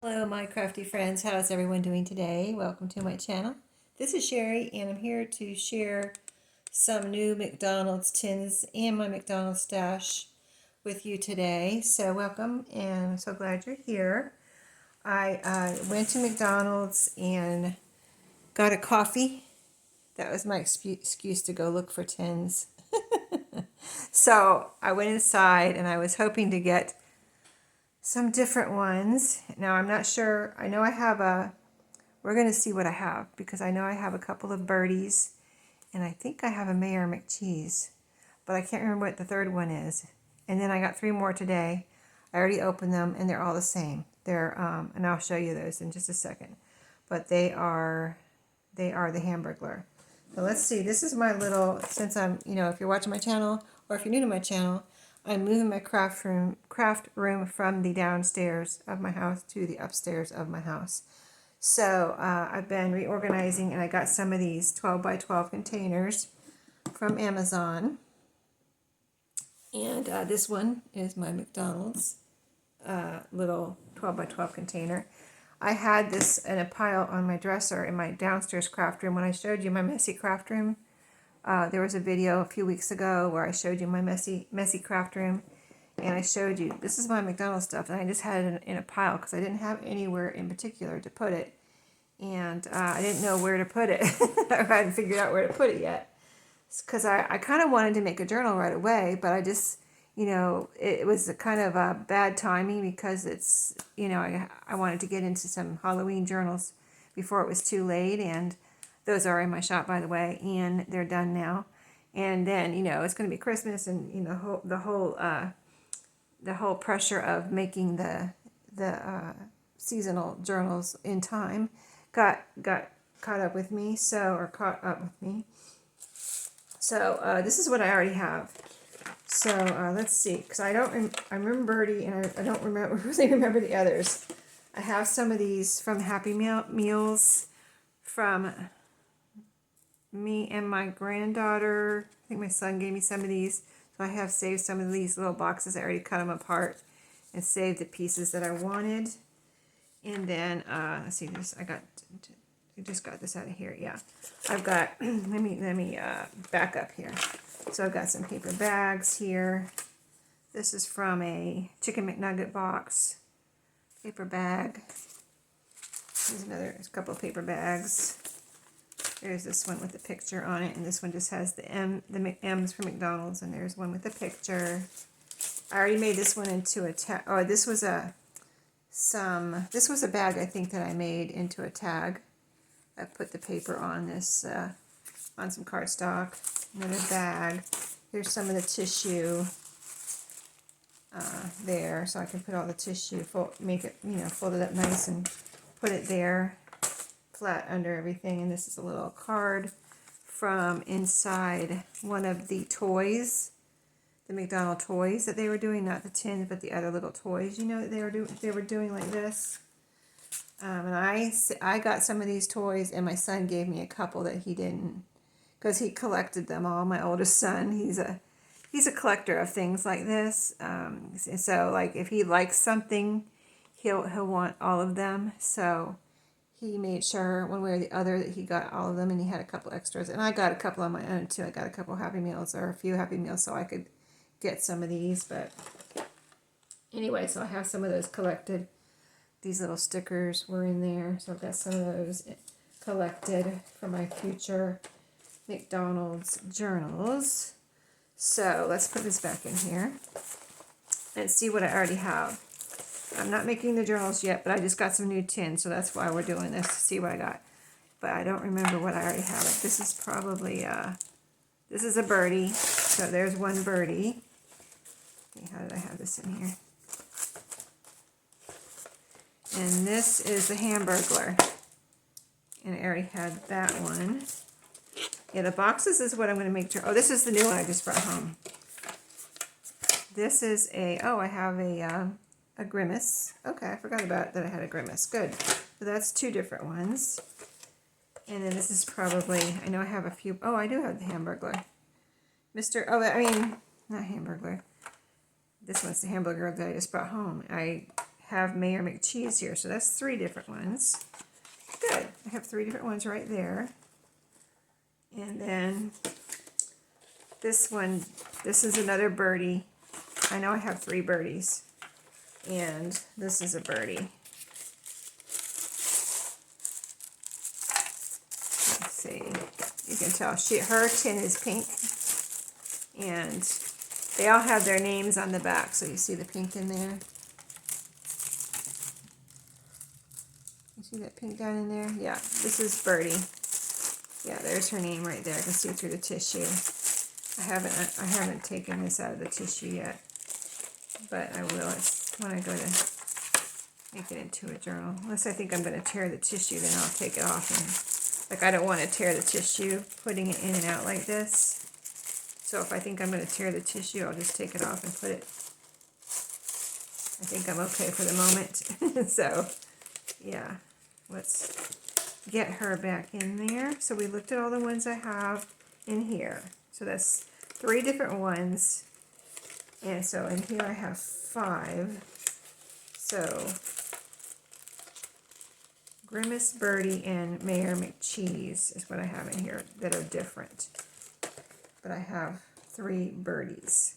Hello, my crafty friends. How's everyone doing today? Welcome to my channel. This is Sheree, and I'm here to share some new McDonald's tins and my McDonald's stash with you today. So welcome, and I'm so glad you're here. I went to McDonald's and got a coffee. That was my excuse to go look for tins. So I went inside, and I was hoping to get some different ones. Now I'm not sure. I know I have we're going to see what I have because I know I have a couple of birdies and I think I have a Mayor McCheese, but I can't remember what the third one is. And then I got 3 more today. I already opened them and they're all the same. They're and I'll show you those in just a second. But they are the Hamburglar. So let's see. This is my little, since I'm, if you're watching my channel or if you're new to my channel, I'm moving my craft room from the downstairs of my house to the upstairs of my house. So I've been reorganizing, and I got some of these 12 by 12 containers from Amazon. And this one is my McDonald's little 12 by 12 container. I had this in a pile on my dresser in my downstairs craft room when I showed you my messy craft room. There was a video a few weeks ago where I showed you my messy craft room, and I showed you this is my McDonald's stuff, and I just had it in a pile because I didn't have anywhere in particular to put it, and I didn't know where to put it. I hadn't figured out where to put it yet because I kind of wanted to make a journal right away, but I just it was a kind of a bad timing because it's I wanted to get into some Halloween journals before it was too late, and those are in my shop, by the way, and they're done now. And then, it's going to be Christmas, and the whole pressure of making the seasonal journals in time got caught up with me. So this is what I already have. So let's see, because I remember Birdie, and I don't really remember the others. I have some of these from Happy Meals from me and my granddaughter. I think my son gave me some of these, so I have saved some of these little boxes. I already cut them apart and saved the pieces that I wanted. And then let's see, I just got this out of here. Yeah, I've got let me back up here. So I've got some paper bags here. This is from a Chicken McNugget box paper bag. There's a couple of paper bags. There's this one with a picture on it, and this one just has the M's for McDonald's, and there's one with a picture. I already made this one into a tag. Oh, this was a bag, I think, that I made into a tag. I put the paper on this on some cardstock. Another bag. Here's some of the tissue there, so I can put all the tissue, make it fold it up nice and put it there flat under everything. And this is a little card from inside one of the toys, the McDonald's toys that they were doing, not the tins, but the other little toys. That they were doing like this. And I got some of these toys, and my son gave me a couple that he didn't, because he collected them all. My oldest son, he's a collector of things like this. So like if he likes something, he'll want all of them. So he made sure one way or the other that he got all of them, and he had a couple extras. And I got a couple on my own too. I got a couple Happy Meals, or a few Happy Meals, so I could get some of these. But anyway, so I have some of those collected. These little stickers were in there, so I've got some of those collected for my future McDonald's journals. So let's put this back in here and see what I already have. I'm not making the journals yet, but I just got some new tins, so that's why we're doing this, to see what I got. But I don't remember what I already have. Like, this is probably, this is a birdie, so there's one birdie. Okay, how did I have this in here? And this is the Hamburglar, and I already had that one. Yeah, the boxes is what I'm going to make sure. Oh, this is the new one I just brought home. This is I have a Grimace. Okay, I forgot about that I had a Grimace. Good. So that's 2 different ones. And then this is probably, I know I have a few. Oh, I do have the Hamburglar. Not Hamburglar. This one's the Hamburglar that I just brought home. I have Mayor McCheese here. So that's 3 different ones. Good. I have 3 different ones right there. And then this one, this is another birdie. I know I have 3 birdies. And this is a birdie. Let's see. You can tell her tin is pink. And they all have their names on the back. So you see the pink in there. You see that pink down in there? Yeah, this is Birdie. Yeah, there's her name right there. I can see through the tissue. I haven't taken this out of the tissue yet, but I will when I go to make it into a journal. Unless I think I'm going to tear the tissue, then I'll take it off. And like, I don't want to tear the tissue putting it in and out like this. So if I think I'm going to tear the tissue, I'll just take it off and put it. I think I'm okay for the moment. So yeah, let's get her back in there. So we looked at all the ones I have in here. So that's 3 different ones. And so in here I have 5. So Grimace, Birdie, and Mayor McCheese is what I have in here that are different. But I have 3 birdies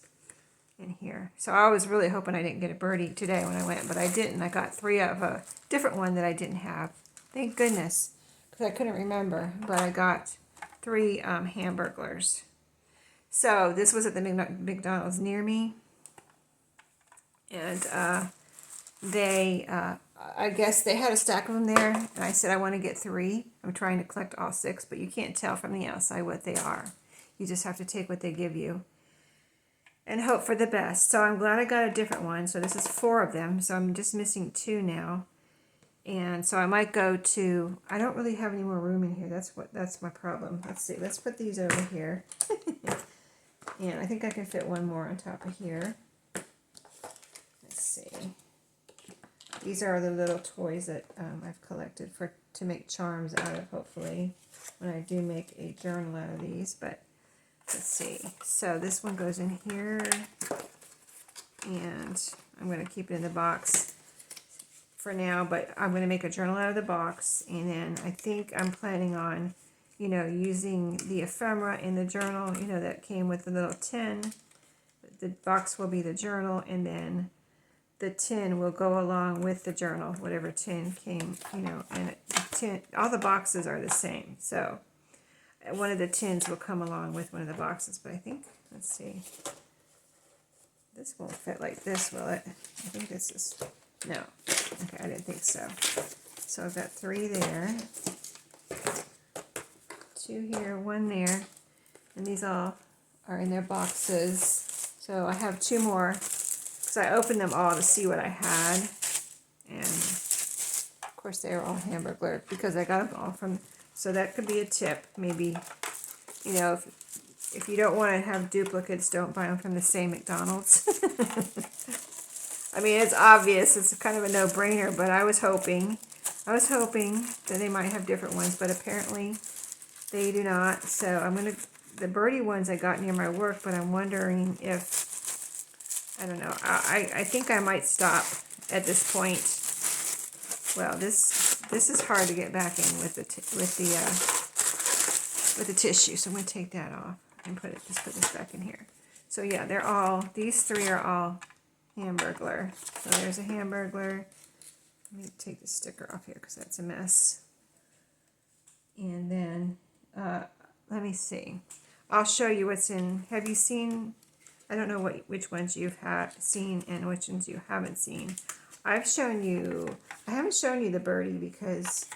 in here. So I was really hoping I didn't get a birdie today when I went, but I didn't. I got 3 of a different one that I didn't have. Thank goodness, because I couldn't remember, but I got 3 Hamburglers. So this was at the McDonald's near me, and I guess they had a stack of them there, and I said I want to get 3. I'm trying to collect all 6, but you can't tell from the outside what they are. You just have to take what they give you and hope for the best. So I'm glad I got a different one. So this is 4 of them, so I'm just missing 2 now. And so I might go to, I don't really have any more room in here. That's my problem. Let's see. Let's put these over here. And I think I can fit 1 more on top of here. Let's see. These are the little toys that I've collected to make charms out of, hopefully, when I do make a journal out of these. But let's see. So this one goes in here. And I'm going to keep it in the box for now, but I'm going to make a journal out of the box, and then I think I'm planning on, using the ephemera in the journal, that came with the little tin. The box will be the journal, and then the tin will go along with the journal, whatever tin came, and all the boxes are the same, so one of the tins will come along with one of the boxes, but I think, let's see, this won't fit like this, will it? I think this is... No. Okay, I didn't think so. So I've got 3 there. 2 here, 1 there. And these all are in their boxes. So I have 2 more. Because I opened them all to see what I had. And of course they are all Hamburglar because I got them all from... So that could be a tip. Maybe, if you don't want to have duplicates, don't buy them from the same McDonald's. I mean, it's obvious. It's kind of a no-brainer, but I was hoping that they might have different ones, but apparently they do not. So I'm going to, the birdie ones I got near my work, but I'm wondering if, I don't know, I think I might stop at this point. Well, this is hard to get back in with the tissue, so I'm going to take that off and just put this back in here. So yeah, these 3 are all Hamburglar. So there's a Hamburglar. Let me take the sticker off here because that's a mess. And then, let me see. I'll show you what's in. Have you seen, I don't know which ones you've seen and which ones you haven't seen. I haven't shown you the birdie because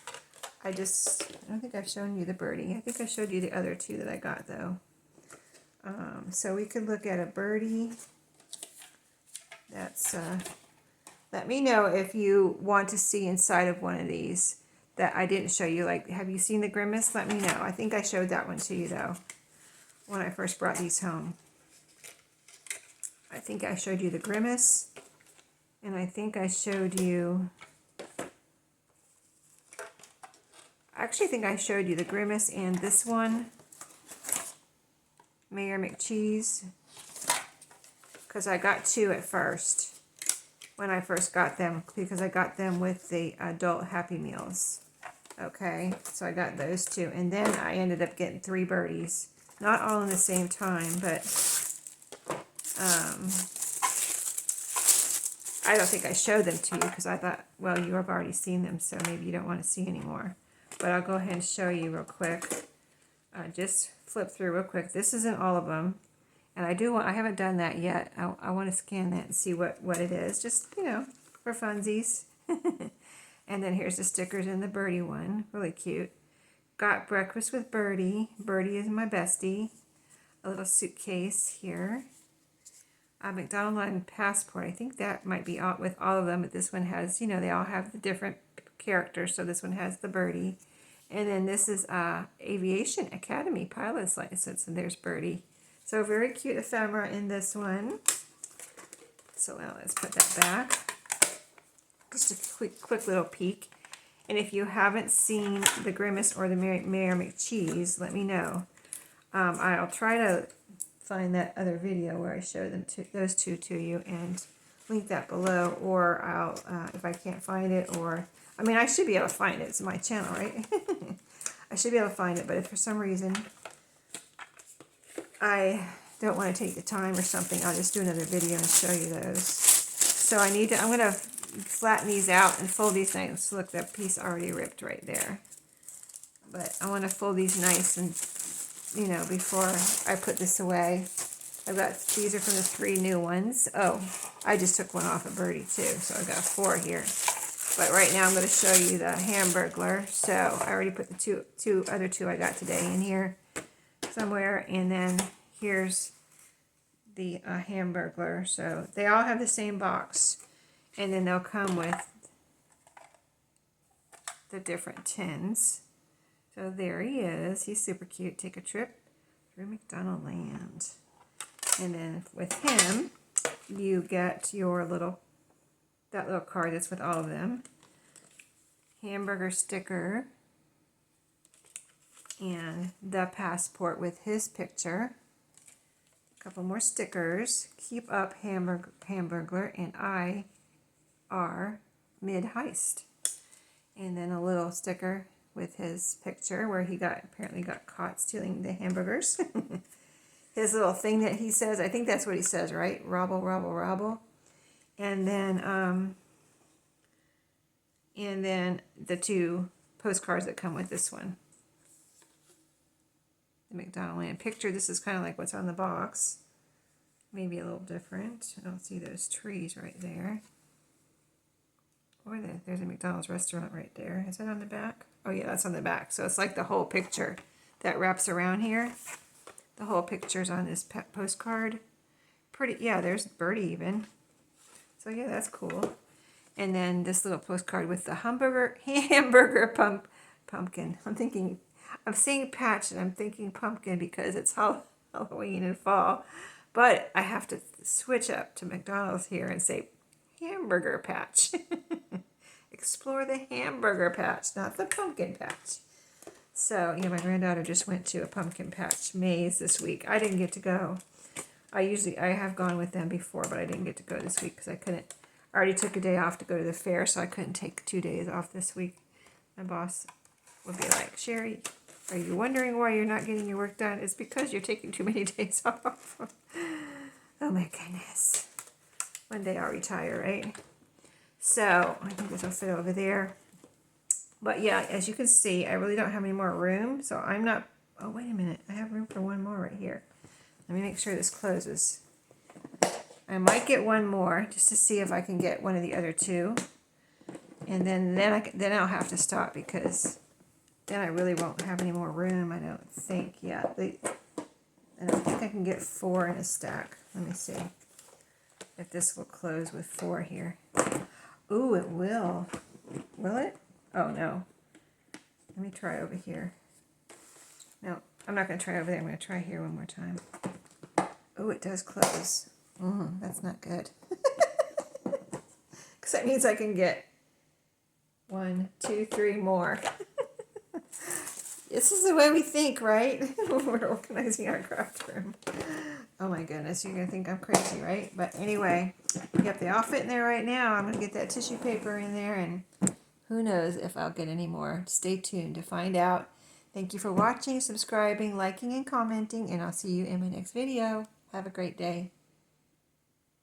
I don't think I've shown you the birdie. I think I showed you the other 2 that I got though. So we could look at a birdie. That's, let me know if you want to see inside of one of these that I didn't show you. Like, have you seen the Grimace? Let me know. I think I showed that one to you, though, when I first brought these home. I think I showed you the Grimace, and I think I showed you... I actually think I showed you the Grimace and this one, Mayor McCheese. Because I got 2 at first. when I first got them, because I got them with the adult Happy Meals. Okay, so I got those two, and then I ended up getting 3 birdies. Not all in the same time, but I don't think I showed them to you because I thought, well, you have already seen them, so maybe you don't want to see anymore. But I'll go ahead and show you real quick. Just flip through real quick. This isn't all of them, and I haven't done that yet. I want to scan that and see what it is, just, you know, for funsies. And then here's the stickers in the Birdie one. Really cute. Got breakfast with Birdie. Birdie is my bestie. A little suitcase here. A McDonald's line passport. I think that might be with all of them, but this one has, you know, they all have the different characters. So this one has the Birdie. And then this is Aviation Academy pilot's license, and there's Birdie. So very cute ephemera in this one. So now let's put that back. Just a quick little peek. And if you haven't seen the Grimace or the Mayor McCheese, let me know. I'll try to find that other video where I show them those two to you and link that below. Or I'll, if I can't find it, or I mean, I should be able to find it. It's my channel, right? I should be able to find it, but if for some reason I don't want to take the time or something, I'll just do another video and show you those. So I'm going to flatten these out and fold these nice. Look, that piece already ripped right there. But I want to fold these nice and, you know, before I put this away. These are from the 3 new ones. Oh, I just took one off of Birdie too, so I've got 4 here. But right now I'm going to show you the Hamburglar. So I already put the other two I got today in here somewhere, and then here's the Hamburglar. So they all have the same box. And then they'll come with the different tins. So there he is. He's super cute. Take a trip through McDonald land. And then with him, you get your that little card that's with all of them. Hamburger sticker. And the passport with his picture. A couple more stickers. Keep up Hamburglar, and I are mid-heist. And then a little sticker with his picture where he apparently got caught stealing the hamburgers. His little thing that he says, I think that's what he says, right? Robble, robble, robble. And then the 2 postcards that come with this one. The McDonald land picture. This is kind of like what's on the box. Maybe a little different. I don't see those trees right there. Or there's a McDonald's restaurant right there. Is that on the back? Oh yeah, that's on the back. So it's like the whole picture that wraps around here. The whole picture's on this postcard. Pretty, yeah, there's Birdie even. So yeah, that's cool. And then this little postcard with the hamburger pumpkin. I'm seeing patch and I'm thinking pumpkin because it's Halloween and fall. But I have to switch up to McDonald's here and say hamburger patch. Explore the hamburger patch, not the pumpkin patch. So, yeah, my granddaughter just went to a pumpkin patch maze this week. I didn't get to go. I have gone with them before, but I didn't get to go this week because I couldn't. I already took a day off to go to the fair, so I couldn't take 2 days off this week. My boss would be like, Sheree, are you wondering why you're not getting your work done? It's because you're taking too many days off. Oh my goodness. One day I'll retire, right? So I think this will fit over there. But yeah, as you can see, I really don't have any more room. So I'm not, oh, wait a minute. I have room for one more right here. Let me make sure this closes. I might get one more just to see if I can get one of the other 2. And then I'll have to stop because then I really won't have any more room, I don't think. Yeah, I don't think I can get 4 in a stack. Let me see if this will close with 4 here. Ooh, it will. Will it? Oh, no. Let me try over here. No, I'm not going to try over there. I'm going to try here one more time. Oh, it does close. That's not good. Because that means I can get 1, 2, 3 more. This is the way we think, right? When we're organizing our craft room. Oh my goodness, you're going to think I'm crazy, right? But anyway, yep, they all fit in there right now. I'm going to get that tissue paper in there, and who knows if I'll get any more. Stay tuned to find out. Thank you for watching, subscribing, liking, and commenting, and I'll see you in my next video. Have a great day.